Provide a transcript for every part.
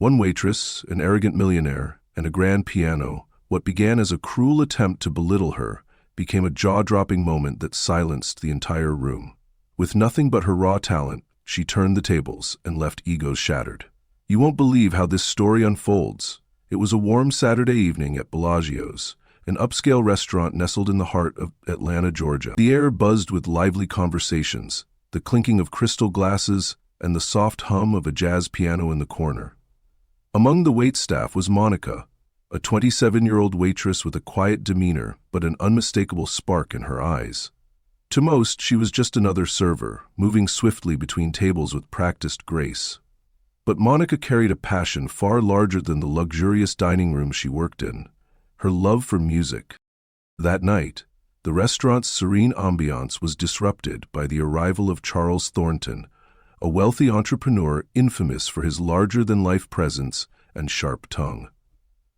One waitress, an arrogant millionaire, and a grand piano, what began as a cruel attempt to belittle her, became a jaw-dropping moment that silenced the entire room. With nothing but her raw talent, she turned the tables and left egos shattered. You won't believe how this story unfolds. It was a warm Saturday evening at Bellagio's, an upscale restaurant nestled in the heart of Atlanta, Georgia. The air buzzed with lively conversations, the clinking of crystal glasses, and the soft hum of a jazz piano in the corner. Among the waitstaff was Monica, a 27-year-old waitress with a quiet demeanor but an unmistakable spark in her eyes. To most, she was just another server, moving swiftly between tables with practiced grace. But Monica carried a passion far larger than the luxurious dining room she worked in, her love for music. That night, the restaurant's serene ambiance was disrupted by the arrival of Charles Thornton, a wealthy entrepreneur infamous for his larger-than-life presence and sharp tongue.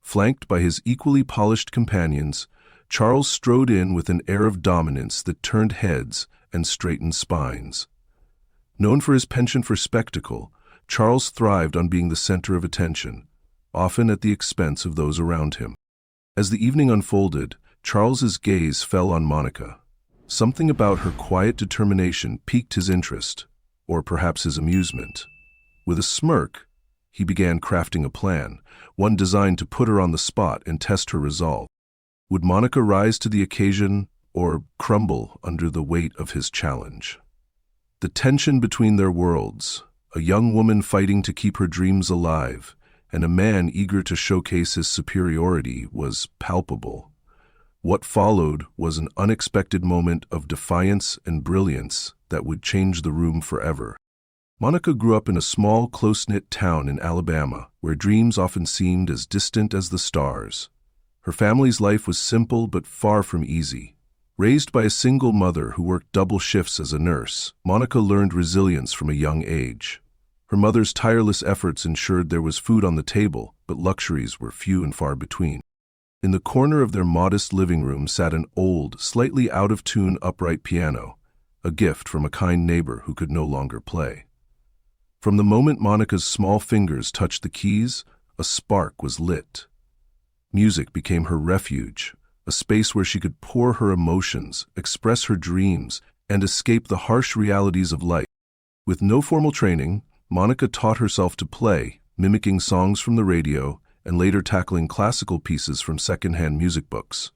Flanked by his equally polished companions, Charles strode in with an air of dominance that turned heads and straightened spines. Known for his penchant for spectacle, Charles thrived on being the center of attention, often at the expense of those around him. As the evening unfolded, Charles's gaze fell on Monica. Something about her quiet determination piqued his interest, or perhaps his amusement. With a smirk, he began crafting a plan, one designed to put her on the spot and test her resolve. Would Monica rise to the occasion or crumble under the weight of his challenge? The tension between their worlds, a young woman fighting to keep her dreams alive, and a man eager to showcase his superiority, was palpable. What followed was an unexpected moment of defiance and brilliance that would change the room forever. Monica grew up in a small, close-knit town in Alabama, where dreams often seemed as distant as the stars. Her family's life was simple but far from easy. Raised by a single mother who worked double shifts as a nurse, Monica learned resilience from a young age. Her mother's tireless efforts ensured there was food on the table, but luxuries were few and far between. In the corner of their modest living room sat an old, slightly out-of-tune upright piano, a gift from a kind neighbor who could no longer play. From the moment Monica's small fingers touched the keys, a spark was lit. Music became her refuge, a space where she could pour her emotions, express her dreams, and escape the harsh realities of life. With no formal training, Monica taught herself to play, mimicking songs from the radio and later tackling classical pieces from secondhand music books.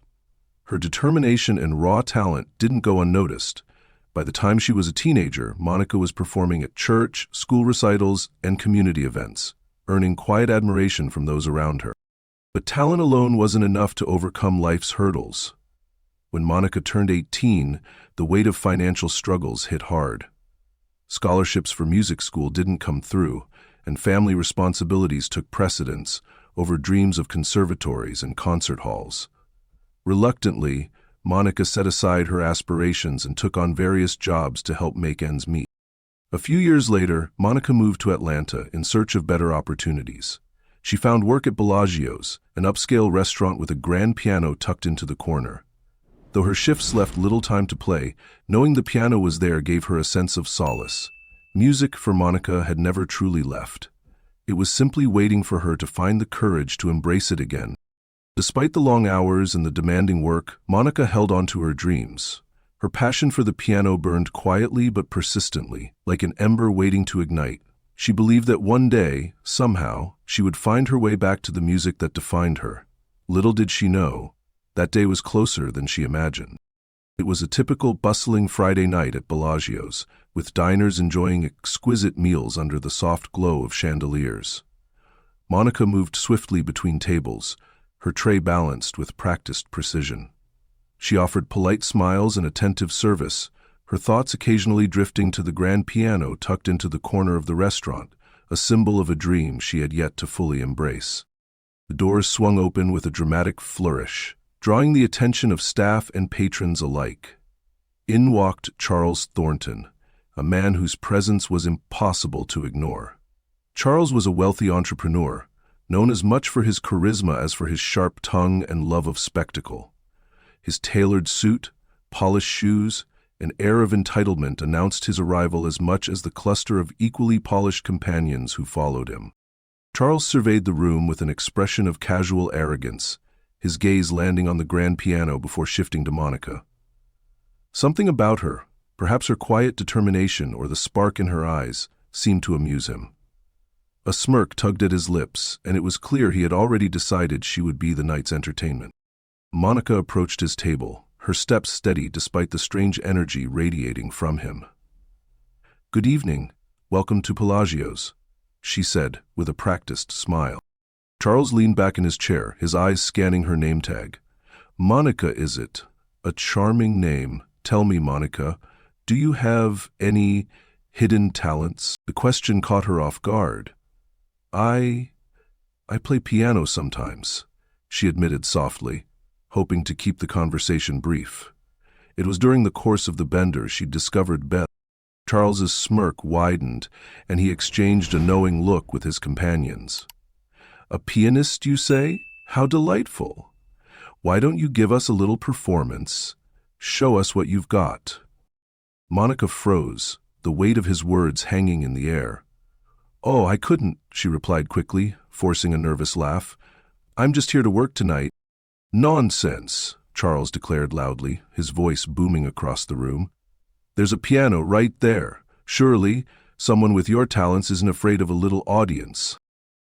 Her determination and raw talent didn't go unnoticed. By the time she was a teenager, Monica was performing at church, school recitals, and community events, earning quiet admiration from those around her. But talent alone wasn't enough to overcome life's hurdles. When Monica turned 18, the weight of financial struggles hit hard. Scholarships for music school didn't come through, and family responsibilities took precedence over dreams of conservatories and concert halls. Reluctantly, Monica set aside her aspirations and took on various jobs to help make ends meet. A few years later, Monica moved to Atlanta in search of better opportunities. She found work at Bellagio's, an upscale restaurant with a grand piano tucked into the corner. Though her shifts left little time to play, knowing the piano was there gave her a sense of solace. Music for Monica had never truly left. It was simply waiting for her to find the courage to embrace it again. Despite the long hours and the demanding work, Monica held on to her dreams. Her passion for the piano burned quietly but persistently, like an ember waiting to ignite. She believed that one day, somehow, she would find her way back to the music that defined her. Little did she know, that day was closer than she imagined. It was a typical bustling Friday night at Bellagio's, with diners enjoying exquisite meals under the soft glow of chandeliers. Monica moved swiftly between tables, her tray balanced with practiced precision. She offered polite smiles and attentive service, her thoughts occasionally drifting to the grand piano tucked into the corner of the restaurant, a symbol of a dream she had yet to fully embrace. The doors swung open with a dramatic flourish, drawing the attention of staff and patrons alike. In walked Charles Thornton, a man whose presence was impossible to ignore. Charles was a wealthy entrepreneur, known as much for his charisma as for his sharp tongue and love of spectacle. His tailored suit, polished shoes, an air of entitlement announced his arrival as much as the cluster of equally polished companions who followed him. Charles surveyed the room with an expression of casual arrogance, his gaze landing on the grand piano before shifting to Monica. Something about her, perhaps her quiet determination or the spark in her eyes, seemed to amuse him. A smirk tugged at his lips, and it was clear he had already decided she would be the night's entertainment. Monica approached his table, her steps steady despite the strange energy radiating from him. "Good evening. Welcome to Pelagio's," she said, with a practiced smile. Charles leaned back in his chair, his eyes scanning her name tag. "Monica, is it? A charming name. Tell me, Monica, do you have any hidden talents?" The question caught her off guard. I play piano sometimes," she admitted softly, hoping to keep the conversation brief. It was during the course of the bender she'd discovered Beth. Charles's smirk widened, and he exchanged a knowing look with his companions. "A pianist, you say? How delightful! Why don't you give us a little performance? Show us what you've got." Monica froze, the weight of his words hanging in the air. "Oh, I couldn't," she replied quickly, forcing a nervous laugh. "I'm just here to work tonight." "Nonsense," Charles declared loudly, his voice booming across the room. "There's a piano right there. Surely, someone with your talents isn't afraid of a little audience."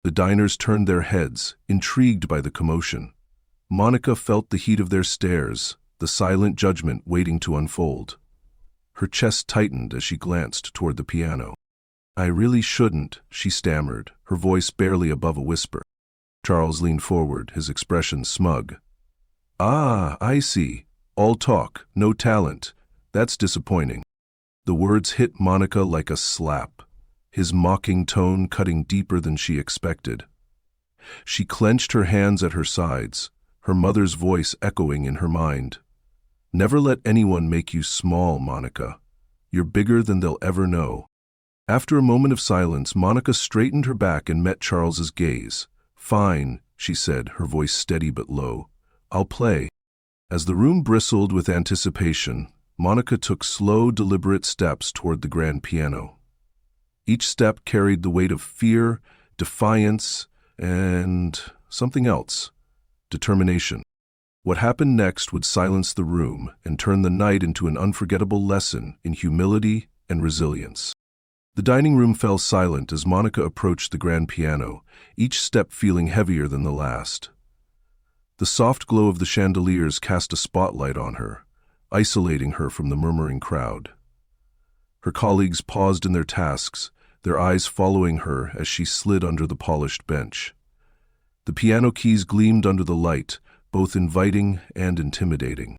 The diners turned their heads, intrigued by the commotion. Monica felt the heat of their stares, the silent judgment waiting to unfold. Her chest tightened as she glanced toward the piano. "I really shouldn't," she stammered, her voice barely above a whisper. Charles leaned forward, his expression smug. "Ah, I see. All talk, no talent. That's disappointing." The words hit Monica like a slap, his mocking tone cutting deeper than she expected. She clenched her hands at her sides, her mother's voice echoing in her mind. "Never let anyone make you small, Monica. You're bigger than they'll ever know." After a moment of silence, Monica straightened her back and met Charles's gaze. "Fine," she said, her voice steady but low. "I'll play." As the room bristled with anticipation, Monica took slow, deliberate steps toward the grand piano. Each step carried the weight of fear, defiance, and something else: determination. What happened next would silence the room and turn the night into an unforgettable lesson in humility and resilience. The dining room fell silent as Monica approached the grand piano, each step feeling heavier than the last. The soft glow of the chandeliers cast a spotlight on her, isolating her from the murmuring crowd. Her colleagues paused in their tasks, their eyes following her as she slid under the polished bench. The piano keys gleamed under the light, both inviting and intimidating.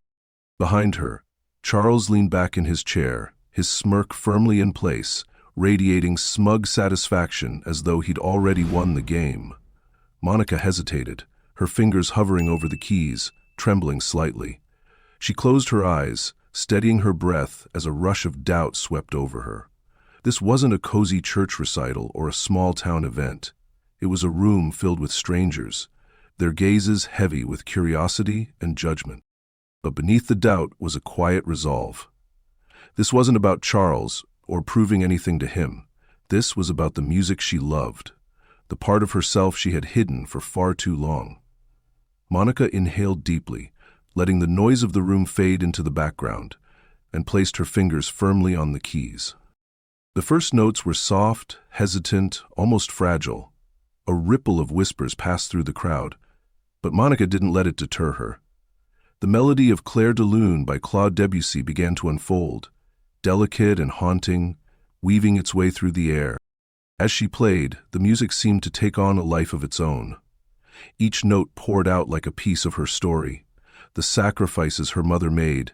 Behind her, Charles leaned back in his chair, his smirk firmly in place, radiating smug satisfaction as though he'd already won the game. Monica hesitated, her fingers hovering over the keys, trembling slightly. She closed her eyes, steadying her breath as a rush of doubt swept over her. This wasn't a cozy church recital or a small-town event. It was a room filled with strangers, their gazes heavy with curiosity and judgment. But beneath the doubt was a quiet resolve. This wasn't about Charles or proving anything to him. This was about the music she loved, the part of herself she had hidden for far too long. Monica inhaled deeply, letting the noise of the room fade into the background, and placed her fingers firmly on the keys. The first notes were soft, hesitant, almost fragile. A ripple of whispers passed through the crowd, but Monica didn't let it deter her. The melody of Clair de Lune by Claude Debussy began to unfold, delicate and haunting, weaving its way through the air. As she played, the music seemed to take on a life of its own. Each note poured out like a piece of her story, the sacrifices her mother made,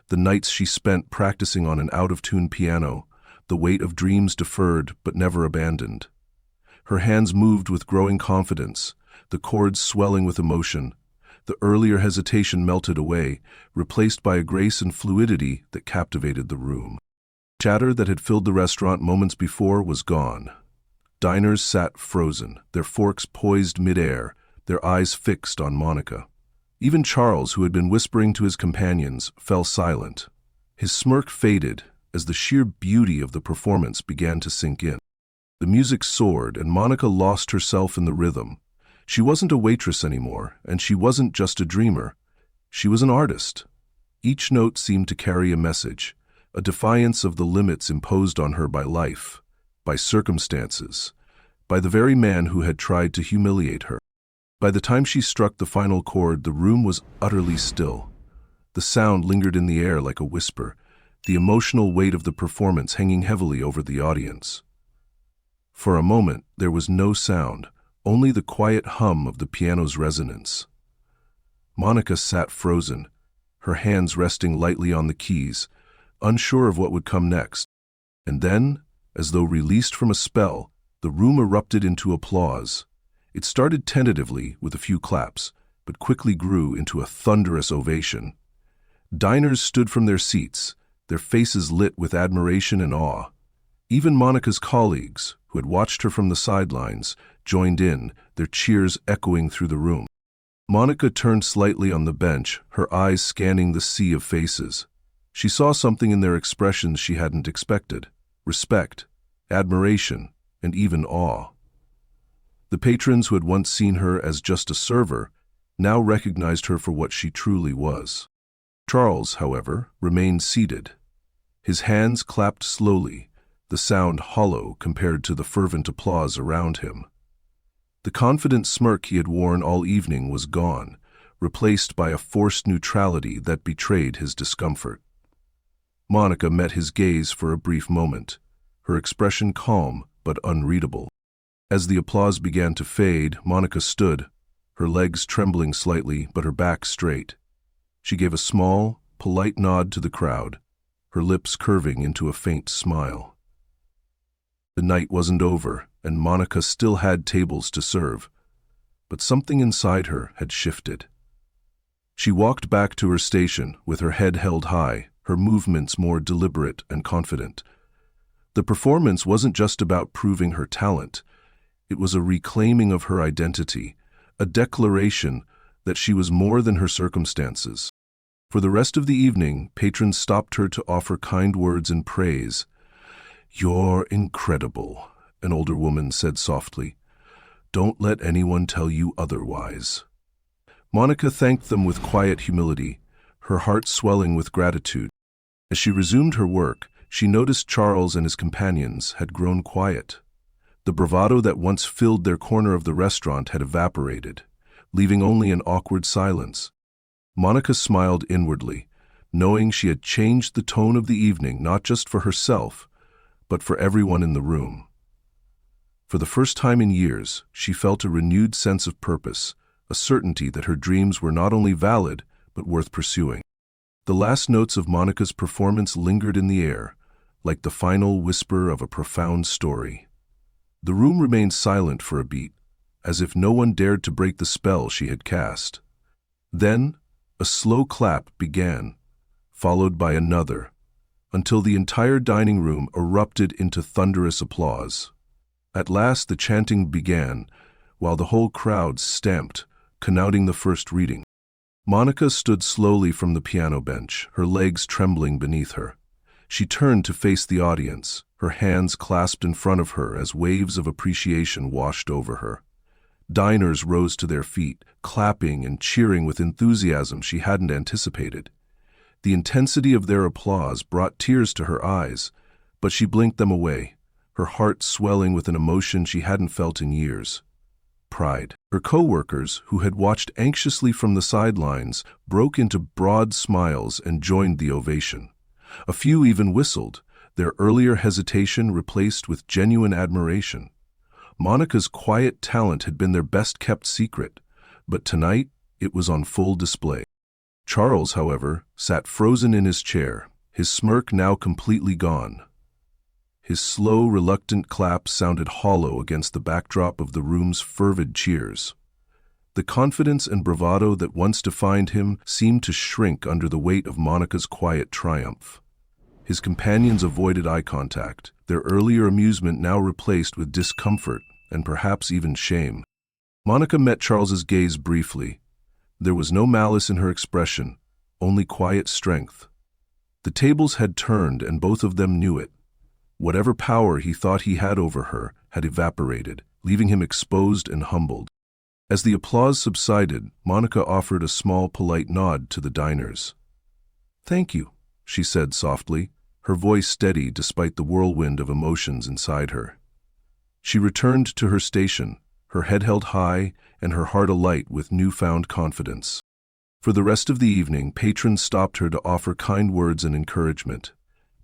the nights she spent practicing on an out-of-tune piano, the weight of dreams deferred but never abandoned. Her hands moved with growing confidence, the chords swelling with emotion. The earlier hesitation melted away, replaced by a grace and fluidity that captivated the room. Chatter that had filled the restaurant moments before was gone. Diners sat frozen, their forks poised mid-air, their eyes fixed on Monica. Even Charles, who had been whispering to his companions, fell silent. His smirk faded as the sheer beauty of the performance began to sink in. The music soared, and Monica lost herself in the rhythm. She wasn't a waitress anymore, and she wasn't just a dreamer. She was an artist. Each note seemed to carry a message, a defiance of the limits imposed on her by life, by circumstances, by the very man who had tried to humiliate her. By the time she struck the final chord, the room was utterly still. The sound lingered in the air like a whisper, the emotional weight of the performance hanging heavily over the audience. For a moment, there was no sound, only the quiet hum of the piano's resonance. Monica sat frozen, her hands resting lightly on the keys, unsure of what would come next. And then, as though released from a spell, the room erupted into applause. It started tentatively with a few claps, but quickly grew into a thunderous ovation. Diners stood from their seats, their faces lit with admiration and awe. Even Monica's colleagues, who had watched her from the sidelines, joined in, their cheers echoing through the room. Monica turned slightly on the bench, her eyes scanning the sea of faces. She saw something in their expressions she hadn't expected: respect, admiration, and even awe. The patrons who had once seen her as just a server now recognized her for what she truly was. Charles, however, remained seated. His hands clapped slowly, the sound hollow compared to the fervent applause around him. The confident smirk he had worn all evening was gone, replaced by a forced neutrality that betrayed his discomfort. Monica met his gaze for a brief moment, her expression calm but unreadable. As the applause began to fade, Monica stood, her legs trembling slightly but her back straight. She gave a small, polite nod to the crowd, her lips curving into a faint smile. The night wasn't over, and Monica still had tables to serve, but something inside her had shifted. She walked back to her station with her head held high, her movements more deliberate and confident. The performance wasn't just about proving her talent. It was a reclaiming of her identity, a declaration that she was more than her circumstances. For the rest of the evening, patrons stopped her to offer kind words and praise. "You're incredible," an older woman said softly. "Don't let anyone tell you otherwise." Monica thanked them with quiet humility, her heart swelling with gratitude. As she resumed her work, she noticed Charles and his companions had grown quiet. The bravado that once filled their corner of the restaurant had evaporated, leaving only an awkward silence. Monica smiled inwardly, knowing she had changed the tone of the evening not just for herself, but for everyone in the room. For the first time in years, she felt a renewed sense of purpose, a certainty that her dreams were not only valid, but worth pursuing. The last notes of Monica's performance lingered in the air, like the final whisper of a profound story. The room remained silent for a beat, as if no one dared to break the spell she had cast. Then, a slow clap began, followed by another, until the entire dining room erupted into thunderous applause. At last the chanting began, while the whole crowd stamped, connoting the first reading. Monica stood slowly from the piano bench, her legs trembling beneath her. She turned to face the audience, her hands clasped in front of her as waves of appreciation washed over her. Diners rose to their feet, clapping and cheering with enthusiasm she hadn't anticipated. The intensity of their applause brought tears to her eyes, but she blinked them away, her heart swelling with an emotion she hadn't felt in years: pride. Her co-workers, who had watched anxiously from the sidelines, broke into broad smiles and joined the ovation. A few even whistled, their earlier hesitation replaced with genuine admiration. Monica's quiet talent had been their best-kept secret, but tonight it was on full display. Charles, however, sat frozen in his chair, his smirk now completely gone. His slow, reluctant clap sounded hollow against the backdrop of the room's fervid cheers. The confidence and bravado that once defined him seemed to shrink under the weight of Monica's quiet triumph. His companions avoided eye contact, their earlier amusement now replaced with discomfort and perhaps even shame. Monica met Charles's gaze briefly. There was no malice in her expression, only quiet strength. The tables had turned and both of them knew it. Whatever power he thought he had over her had evaporated, leaving him exposed and humbled. As the applause subsided, Monica offered a small, polite nod to the diners. "Thank you," she said softly, her voice steady despite the whirlwind of emotions inside her. She returned to her station, her head held high and her heart alight with newfound confidence. For the rest of the evening, patrons stopped her to offer kind words and encouragement.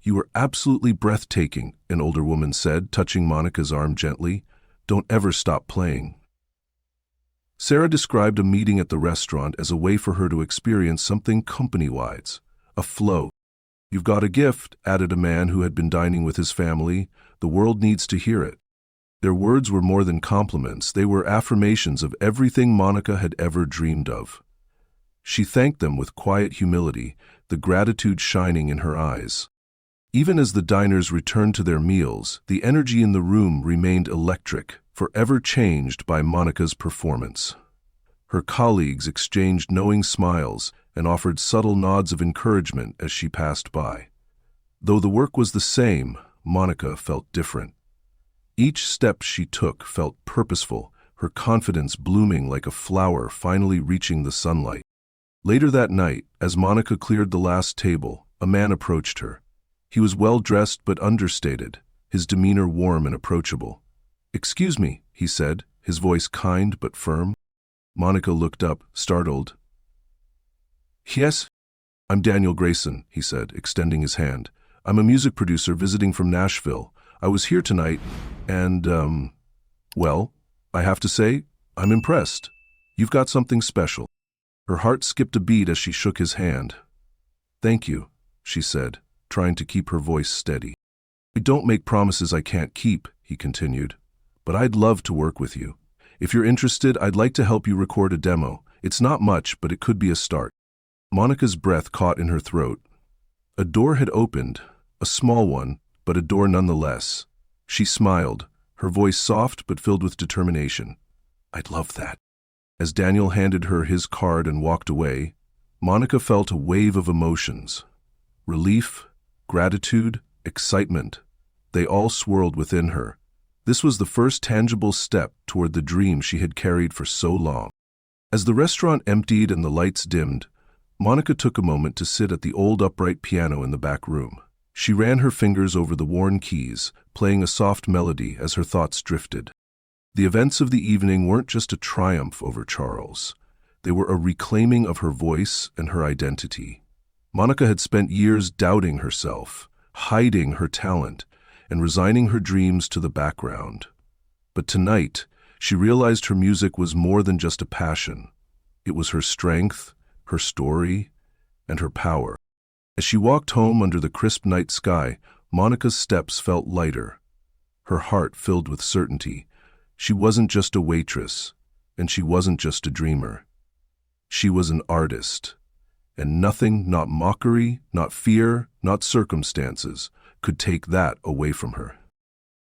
"You are absolutely breathtaking," an older woman said, touching Monica's arm gently. "Don't ever stop playing." Sarah described a meeting at the restaurant as a way for her to experience something company-wise, a flow. "You've got a gift," added a man who had been dining with his family. "The world needs to hear it." Their words were more than compliments, they were affirmations of everything Monica had ever dreamed of. She thanked them with quiet humility, the gratitude shining in her eyes. Even as the diners returned to their meals, the energy in the room remained electric, forever changed by Monica's performance. Her colleagues exchanged knowing smiles and offered subtle nods of encouragement as she passed by. Though the work was the same, Monica felt different. Each step she took felt purposeful, her confidence blooming like a flower finally reaching the sunlight. Later that night, as Monica cleared the last table, a man approached her. He was well-dressed but understated, his demeanor warm and approachable. "Excuse me," he said, his voice kind but firm. Monica looked up, startled. "Yes? I'm Daniel Grayson," he said, extending his hand. "I'm a music producer visiting from Nashville. I was here tonight, and, well, I have to say, I'm impressed. You've got something special." Her heart skipped a beat as she shook his hand. "Thank you," she said, trying to keep her voice steady. "I don't make promises I can't keep," he continued, "but I'd love to work with you. If you're interested, I'd like to help you record a demo. It's not much, but it could be a start." Monica's breath caught in her throat. A door had opened, a small one, but a door nonetheless. She smiled, her voice soft but filled with determination. "I'd love that." As Daniel handed her his card and walked away, Monica felt a wave of emotions. Relief, gratitude, excitement. They all swirled within her. This was the first tangible step toward the dream she had carried for so long. As the restaurant emptied and the lights dimmed, Monica took a moment to sit at the old upright piano in the back room. She ran her fingers over the worn keys, playing a soft melody as her thoughts drifted. The events of the evening weren't just a triumph over Charles. They were a reclaiming of her voice and her identity. Monica had spent years doubting herself, hiding her talent, and resigning her dreams to the background. But tonight, she realized her music was more than just a passion. It was her strength, her story, and her power. As she walked home under the crisp night sky, Monica's steps felt lighter, her heart filled with certainty. She wasn't just a waitress, and she wasn't just a dreamer. She was an artist, and nothing, not mockery, not fear, not circumstances, could take that away from her.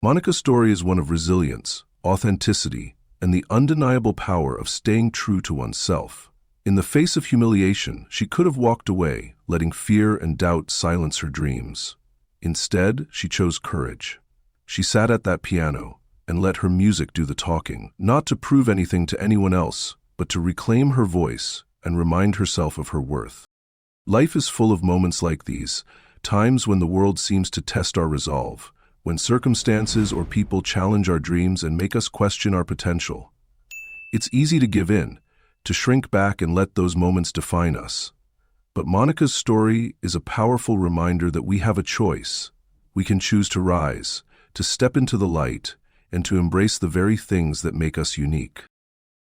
Monica's story is one of resilience, authenticity, and the undeniable power of staying true to oneself. In the face of humiliation, she could have walked away, letting fear and doubt silence her dreams. Instead, she chose courage. She sat at that piano and let her music do the talking, not to prove anything to anyone else, but to reclaim her voice and remind herself of her worth. Life is full of moments like these, times when the world seems to test our resolve, when circumstances or people challenge our dreams and make us question our potential. It's easy to give in, to shrink back and let those moments define us. But Monica's story is a powerful reminder that we have a choice. We can choose to rise, to step into the light, and to embrace the very things that make us unique.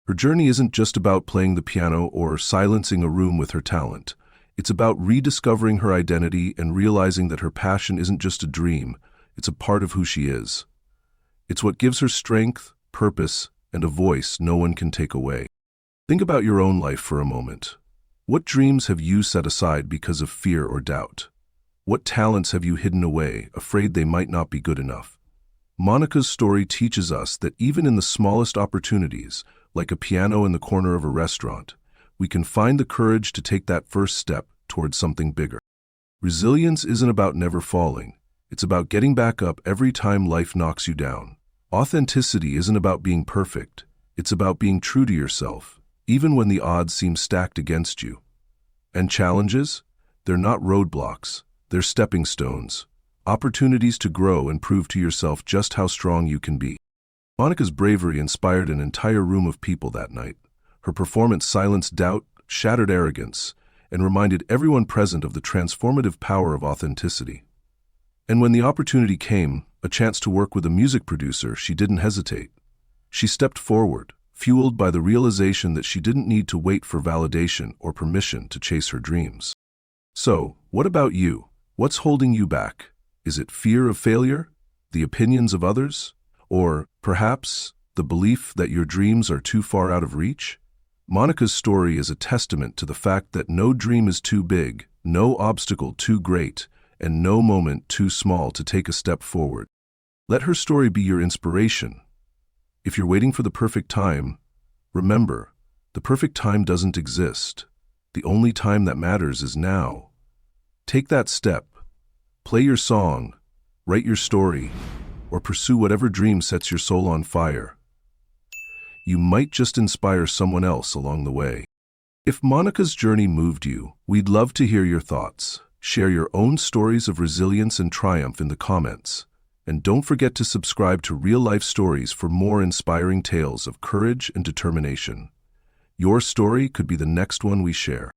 Her journey isn't just about playing the piano or silencing a room with her talent. It's about rediscovering her identity and realizing that her passion isn't just a dream, it's a part of who she is. It's what gives her strength, purpose, and a voice no one can take away. Think about your own life for a moment. What dreams have you set aside because of fear or doubt? What talents have you hidden away, afraid they might not be good enough? Monica's story teaches us that even in the smallest opportunities, like a piano in the corner of a restaurant, we can find the courage to take that first step towards something bigger. Resilience isn't about never falling. It's about getting back up every time life knocks you down. Authenticity isn't about being perfect. It's about being true to yourself, even when the odds seem stacked against you. And challenges? They're not roadblocks. They're stepping stones. Opportunities to grow and prove to yourself just how strong you can be. Monica's bravery inspired an entire room of people that night. Her performance silenced doubt, shattered arrogance, and reminded everyone present of the transformative power of authenticity. And when the opportunity came, a chance to work with a music producer, she didn't hesitate. She stepped forward, fueled by the realization that she didn't need to wait for validation or permission to chase her dreams. So, what about you? What's holding you back? Is it fear of failure? The opinions of others? Or, perhaps, the belief that your dreams are too far out of reach? Monica's story is a testament to the fact that no dream is too big, no obstacle too great, and no moment too small to take a step forward. Let her story be your inspiration. If you're waiting for the perfect time, remember, the perfect time doesn't exist. The only time that matters is now. Take that step. Play your song, write your story, or pursue whatever dream sets your soul on fire. You might just inspire someone else along the way. If Monica's journey moved you, we'd love to hear your thoughts. Share your own stories of resilience and triumph in the comments. And don't forget to subscribe to Real Life Stories for more inspiring tales of courage and determination. Your story could be the next one we share.